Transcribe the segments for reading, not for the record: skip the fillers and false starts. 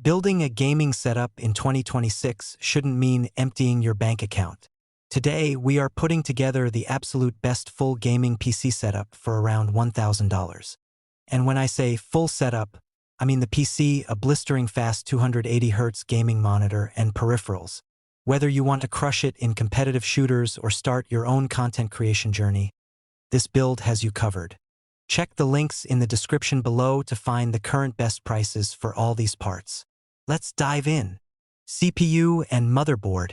Building a gaming setup in 2026 shouldn't mean emptying your bank account. Today, we are putting together the absolute best full gaming PC setup for around $1,000. And when I say full setup, I mean the PC, a blistering fast 280Hz gaming monitor, and peripherals. Whether you want to crush it in competitive shooters or start your own content creation journey, this build has you covered. Check the links in the description below to find the current best prices for all these parts. Let's dive in. CPU and motherboard.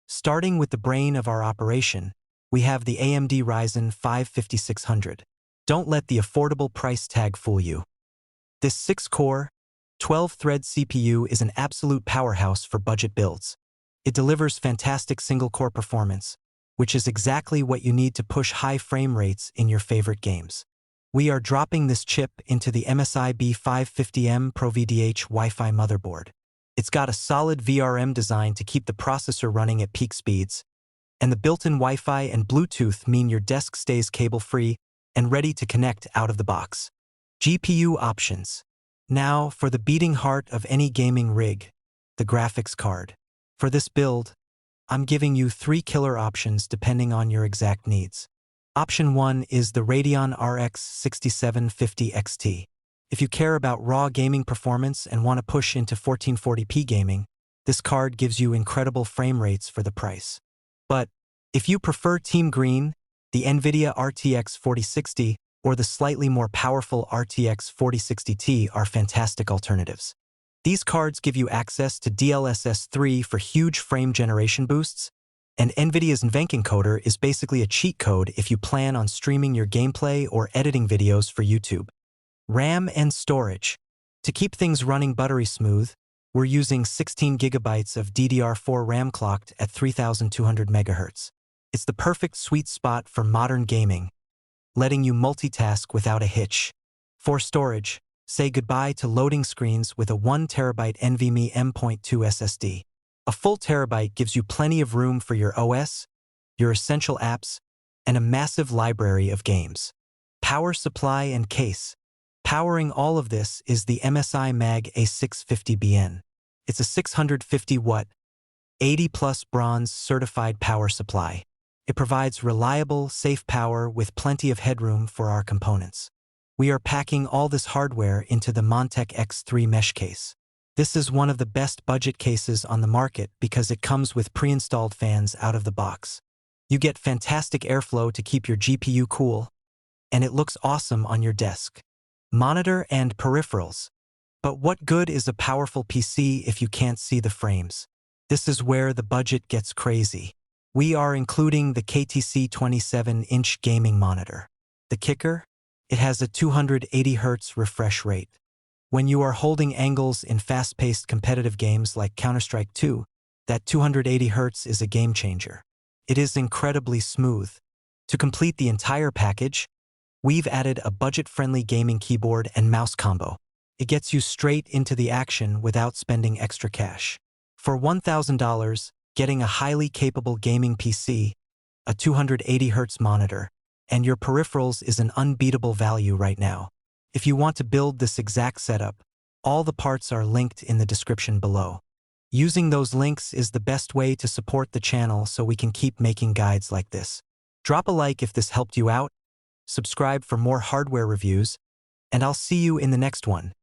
Starting with the brain of our operation, we have the AMD Ryzen 5 5600. Don't let the affordable price tag fool you. This 6-core, 12-thread CPU is an absolute powerhouse for budget builds. It delivers fantastic single-core performance, which is exactly what you need to push high frame rates in your favorite games. We are dropping this chip into the MSI B550M PRO-VDH Wi-Fi motherboard. It's got a solid VRM design to keep the processor running at peak speeds, and the built-in Wi-Fi and Bluetooth mean your desk stays cable-free and ready to connect out of the box. GPU options. Now, for the beating heart of any gaming rig, the graphics card. For this build, I'm giving you 3 killer options depending on your exact needs. Option 1 is the Radeon RX 6750 XT. If you care about raw gaming performance and want to push into 1440p gaming, this card gives you incredible frame rates for the price. But if you prefer Team Green, the NVIDIA RTX 4060 or the slightly more powerful RTX 4060 Ti are fantastic alternatives. These cards give you access to DLSS 3 for huge frame generation boosts, and NVIDIA's NVENC encoder is basically a cheat code if you plan on streaming your gameplay or editing videos for YouTube. RAM and storage. To keep things running buttery smooth, we're using 16 GB of DDR4 RAM clocked at 3200 MHz. It's the perfect sweet spot for modern gaming, letting you multitask without a hitch. For storage, say goodbye to loading screens with a 1TB NVMe M.2 SSD. A full terabyte gives you plenty of room for your OS, your essential apps, and a massive library of games. Power supply and case. Powering all of this is the MSI Mag A650BN. It's a 650-watt, 80+ bronze certified power supply. It provides reliable, safe power with plenty of headroom for our components. We are packing all this hardware into the Montech X3 mesh case. This is one of the best budget cases on the market because it comes with pre-installed fans out of the box. You get fantastic airflow to keep your GPU cool, and it looks awesome on your desk. Monitor and peripherals. But what good is a powerful PC if you can't see the frames? This is where the budget gets crazy. We are including the KTC 27-inch gaming monitor. The kicker? It has a 280Hz refresh rate. When you are holding angles in fast-paced competitive games like Counter-Strike 2, that 280Hz is a game changer. It is incredibly smooth. To complete the entire package, we've added a budget-friendly gaming keyboard and mouse combo. It gets you straight into the action without spending extra cash. For $1,000, getting a highly capable gaming PC, a 280Hz monitor, and your peripherals is an unbeatable value right now. If you want to build this exact setup, all the parts are linked in the description below. Using those links is the best way to support the channel so we can keep making guides like this. Drop a like if this helped you out, subscribe for more hardware reviews, and I'll see you in the next one.